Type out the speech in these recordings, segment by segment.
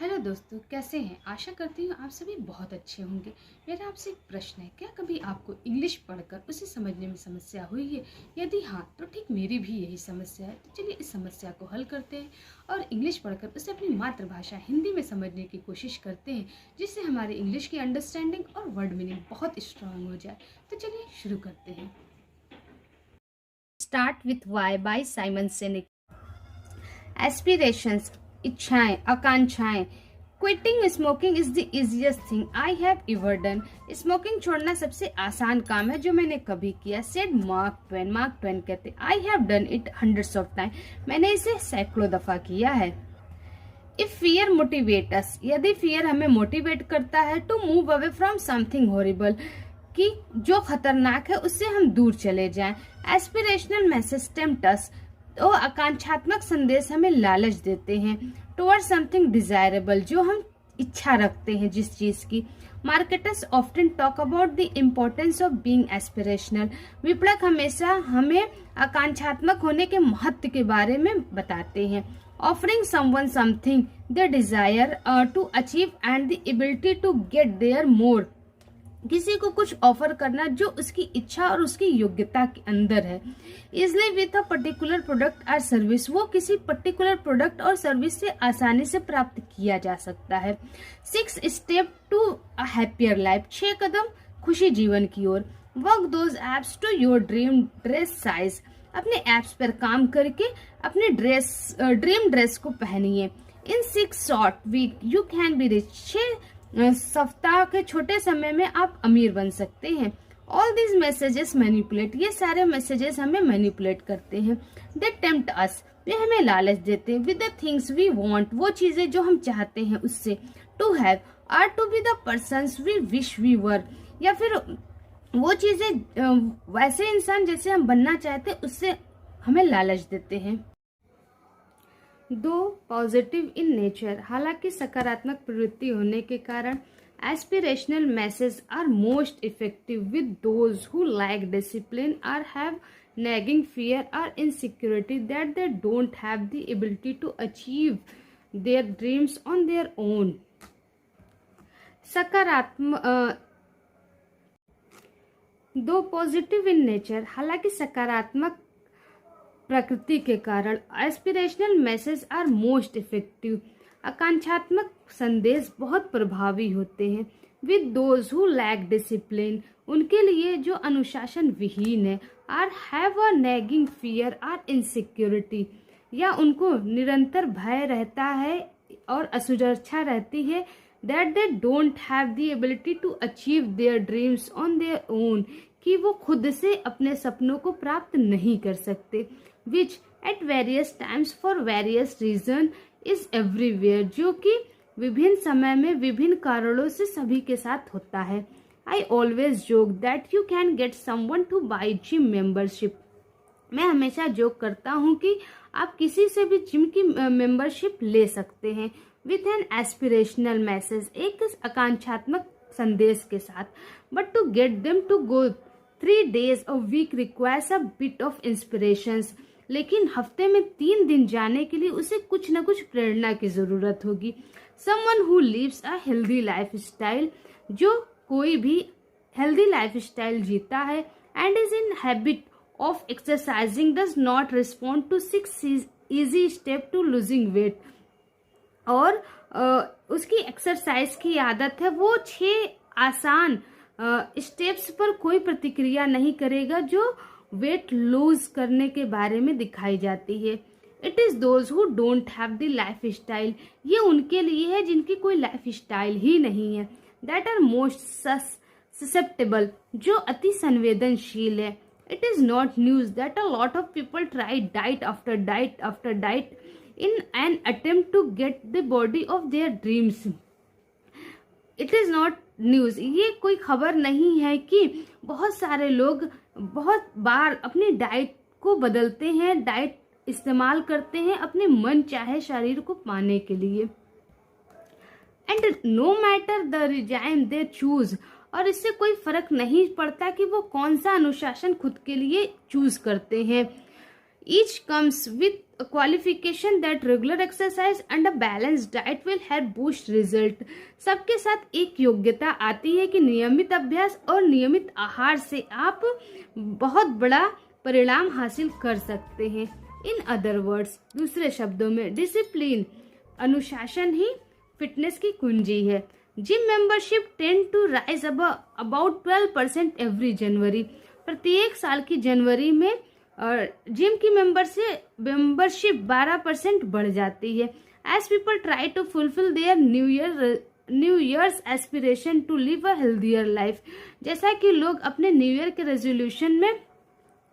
Hello दोस्तों, कैसे हैं? आशा करती हूँ आप सभी बहुत अच्छे होंगे। मेरा आपसे एक प्रश्न है, क्या कभी आपको इंग्लिश पढ़कर उसे समझने में समस्या हुई है? यदि हाँ, तो ठीक मेरी भी यही समस्या है। तो चलिए इस समस्या को हल करते हैं और इंग्लिश पढ़कर उसे अपनी मातृभाषा हिंदी में समझने की कोशिश करते हैं, जिससे हमारे इंग्लिश की अंडरस्टैंडिंग और वर्ड मीनिंग बहुत स्ट्रांग हो जाए। तो चलिए शुरू करते हैं। Start with why by Simon Sinek. Aspirations, इच्छाएं, आकांक्षाएं। Quitting smoking is the easiest thing I have ever done. Smoking छोड़ना सबसे आसान काम है जो मैंने कभी किया। Said Mark Twain. Mark Twain कहते I have done it hundreds of time. मैंने इसे सैकड़ों दफा किया है। इफ फियर मोटिवेट अस, यदि फियर हमें मोटिवेट करता है to move away from something horrible, कि जो खतरनाक है उससे हम दूर चले जाएं। एस्पिरेशनल मैसेज टेम्प्ट अस, तो आकांक्षात्मक संदेश हमें लालच देते हैं। टुवर्ड समथिंग डिजायरेबल, जो हम इच्छा रखते हैं जिस चीज की। Marketers often talk about the importance of being aspirational. विपणक हमेशा हमें आकांक्षात्मक होने के महत्व के बारे में बताते हैं। Offering someone something they desire to achieve and the ability to get there more, किसी को कुछ ऑफर करना जो उसकी इच्छा और उसकी योग्यता के अंदर है। Easily with a particular product और सर्विस, वो किसी पर्टिकुलर प्रोडक्ट और सर्विस से आसानी से प्राप्त किया जा सकता है। 6 step to a happier life, 6 कदम खुशी जीवन की ओर। Work those apps to your dream dress size, अपने एप्स पर काम करके अपने ड्रीम ड्रेस को पहनिए। In 6 short week you can be rich, 6 सप्ताह के छोटे समय में आप अमीर बन सकते हैं। ऑल दीज मैसेजेस मैनिपुलेट, ये सारे मैसेजेस हमें मैनिपुलेट करते हैं। दे टेम्प्ट अस, वे हमें लालच देते हैं। With the things we want, वो चीजें जो हम चाहते हैं उससे। To have or to be the persons we wish we were, या फिर वो चीजें वैसे इंसान जैसे हम बनना चाहते हैं उससे हमें लालच देते हैं। दो पॉजिटिव इन नेचर, हालांकि सकारात्मक प्रवृत्ति होने के कारण aspirational message are most effective with those who lack discipline और have nagging fear or insecurity that they don't have the ability to achieve their dreams on their own. सकारात्मक दो positive in nature, हालांकि सकारात्मक प्रकृति के कारण aspirational message are most effective, आकांक्षात्मक संदेश बहुत प्रभावी होते हैं। With those who lack discipline, उनके लिए जो अनुशासन विहीन है। Or have a nagging fear or insecurity, या उनको निरंतर भय रहता है और असुरक्षा रहती है। That they don't have the ability to achieve their dreams on their own, कि वो खुद से अपने सपनों को प्राप्त नहीं कर सकते। Which at various times for various reason is everywhere, जो कि विभिन्न समय में विभिन्न कारणों से सभी के साथ होता है। I always joke that you can get someone two by gym membership, मैं हमेशा जोक करता हूँ कि आप किसी से भी जिम की मेंबरशिप ले सकते हैं। विथ एन एस्पिरेशनल मैसेज, एक आकांक्षात्मक संदेश के साथ। But to get them to go 3 days a week requires a bit of inspirations, लेकिन हफ्ते में 3 दिन जाने के लिए उसे कुछ न कुछ प्रेरणा की जरूरत होगी। Someone who lives a healthy lifestyle, जो कोई भी हेल्दी लाइफस्टाइल जीता है and is in habit of exercising does not respond to 6 easy step to losing weight, और उसकी एक्सरसाइज की आदत है, वो 6 आसान स्टेप्स पर कोई प्रतिक्रिया नहीं करेगा जो वेट लूज करने के बारे में दिखाई जाती है। It is those who don't have the life style, ये उनके लिए है जिनकी कोई लाइफ स्टाइल ही नहीं है। दैट आर मोस्ट ससेप्टेबल, जो अति संवेदनशील है। It is not news that a lot of people try diet after diet after diet in an attempt to get the body of their dreams. It is not news, ये कोई खबर नहीं है कि बहुत सारे लोग बहुत बार अपनी डाइट को बदलते हैं, डाइट इस्तेमाल करते हैं अपने मन चाहे शरीर को पाने के लिए। And no matter the regime they choose, और इससे कोई फर्क नहीं पड़ता कि वो कौन सा अनुशासन खुद के लिए चूज करते हैं। Each comes with a qualification that regular exercise and a balanced diet will help boost result. सबके साथ एक योग्यता आती है कि नियमित अभ्यास और नियमित आहार से आप बहुत बड़ा परिणाम हासिल कर सकते हैं. इन अदर वर्ड्स, दूसरे शब्दों में, डिसिप्लिन, अनुशासन ही फिटनेस की कुंजी है. Gym membership tend to rise about 12% every January. प्रत्येक साल की जनवरी में जिम की मेंबरशिप 12% बढ़ जाती है. As people try to fulfil their new year's aspiration to live a healthier life. जैसा कि लोग अपने न्यू ईयर के रेजोल्यूशन में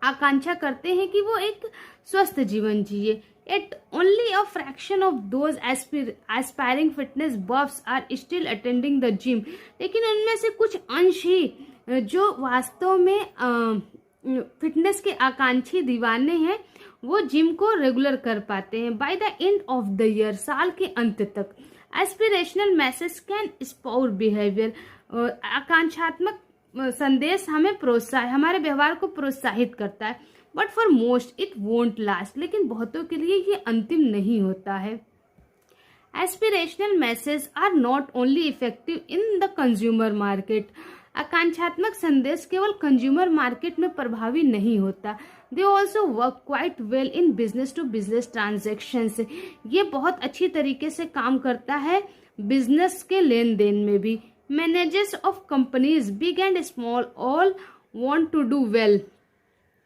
आकांक्षा करते हैं कि वो एक स्वस्थ जीवन जिए. Yet only a fraction of those aspiring fitness buffs are still attending the gym. लेकिन उनमें से कुछ अंश ही जो वास्तव में फिटनेस के आकांक्षी दीवाने हैं वो जिम को रेगुलर कर पाते हैं. By the end of the year, साल के अंत तक, aspirational message can spur behaviour. आकांक्षात्मक संदेश हमारे व्यवहार को प्रोत्साहित करता है. But for most it won't last. लेकिन बहुतों के लिए ये अंतिम नहीं होता है. Aspirational message are not only effective in the consumer market. आकांक्षात्मक संदेश केवल कंज्यूमर मार्केट में प्रभावी नहीं होता. They also work quite well in business to business transactions. ये बहुत अच्छी तरीके से काम करता है बिजनेस के लेन देन में भी. Managers of companies big and small all want to do well.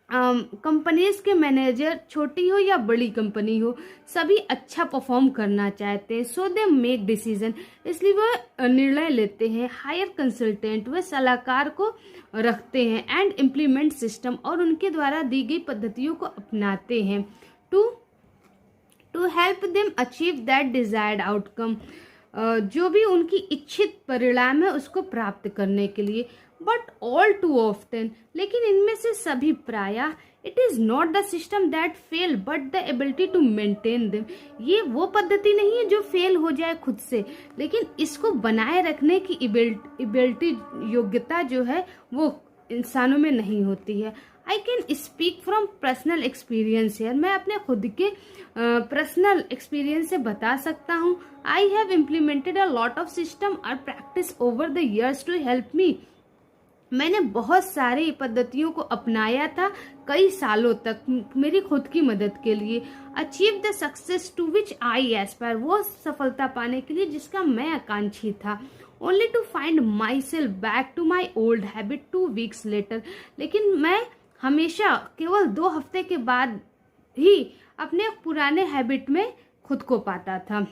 Companies के मैनेजर, छोटी हो या बड़ी कंपनी हो, सभी अच्छा परफॉर्म करना चाहते हैं. सो दे मेक डिसीजन. इसलिए वह निर्णय लेते हैं. हायर कंसल्टेंट, वे सलाहकार को रखते हैं. एंड इम्प्लीमेंट सिस्टम, और उनके द्वारा दी गई पद्धतियों को अपनाते हैं. To help them achieve that desired outcome. जो भी उनकी इच्छित परिणाम है उसको प्राप्त करने के लिए. बट ऑल टू ऑफ्टन, लेकिन इनमें से सभी प्रायः, it is not the system that fail but the ability to maintain them. ये वो पद्धति नहीं है जो फेल हो जाए खुद से, लेकिन इसको बनाए रखने की एबिलिटी, योग्यता जो है वो इंसानों में नहीं होती है. I can speak from personal experience है. मैं अपने खुद के पर्सनल एक्सपीरियंस से बता सकता हूँ. I have implemented a lot of system और practice over the years to help me. मैंने बहुत सारी पद्धतियों को अपनाया था कई सालों तक मेरी खुद की मदद के लिए. Achieve the success to which I aspire, वो सफलता पाने के लिए जिसका मैं आकांक्षी था. Only to find myself back to my old habit 2 weeks later. लेकिन मैं हमेशा केवल 2 हफ्ते के बाद ही अपने पुराने हैबिट में खुद को पाता था.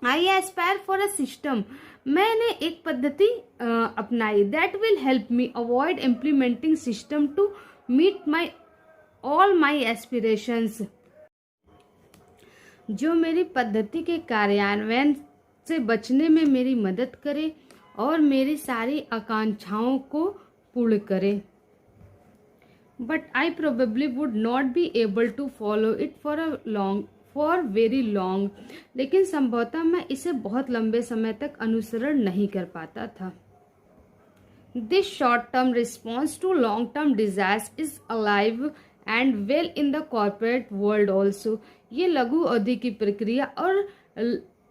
I aspire for a system, मैंने एक पद्धति अपनाई. That will help me avoid implementing system to meet my all my aspirations. जो मेरी पद्धति के कार्यान्वयन से बचने में मेरी मदद करे और मेरी सारी आकांक्षाओं को पूर्ण करे. But I probably would not be able to follow it for very long. लेकिन संभवतः मैं इसे बहुत लंबे समय तक अनुसरण नहीं कर पाता था. This short term response to long term desires is alive and well in the corporate world also. ये लघु अवधि की प्रक्रिया और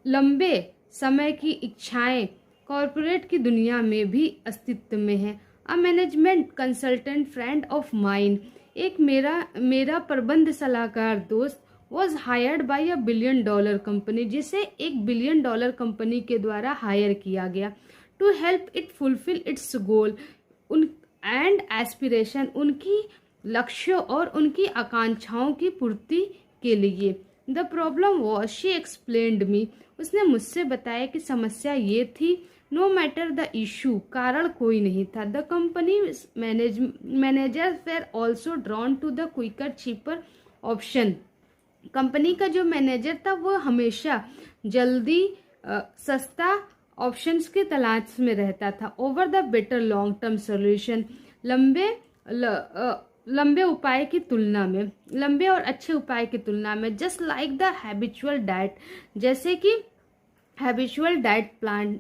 लंबे समय की इच्छाएं कॉर्पोरेट की दुनिया में भी अस्तित्व में है. A management consultant friend of mine, एक मेरा प्रबंध सलाहकार दोस्त, was hired by a $1 billion company, जिसे एक $1 billion कंपनी के द्वारा हायर किया गया. To help it fulfil its goal and aspiration, उनकी लक्ष्यों और उनकी आकांक्षाओं की पूर्ति के लिए. The problem was, she explained me, उसने मुझसे बताया कि समस्या ये थी. नो मैटर द इशू, कारण कोई नहीं था. The company managers were also drawn to the quicker cheaper option. Company का जो मैनेजर था वो हमेशा जल्दी सस्ता ऑप्शंस के तलाश में रहता था. Over the better long term solution, लंबे उपाय की तुलना में, लंबे और अच्छे उपाय की तुलना में. Just like the habitual diet, जैसे कि हैबिचुअल डाइट प्लान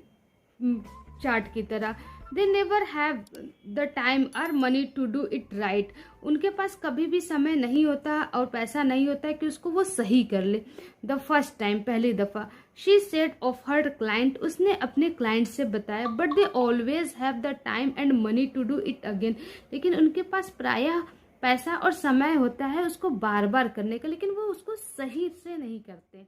चार्ट की तरह. They never have the time और money to do it right. उनके पास कभी भी समय नहीं होता और पैसा नहीं होता है कि उसको वो सही कर ले। द फर्स्ट टाइम, पहली दफ़ा। She said of her client, उसने अपने क्लाइंट से बताया। But they always have the time and money to do it again. लेकिन उनके पास प्रायः पैसा और समय होता है उसको बार बार करने का, लेकिन वो उसको सही से नहीं करते।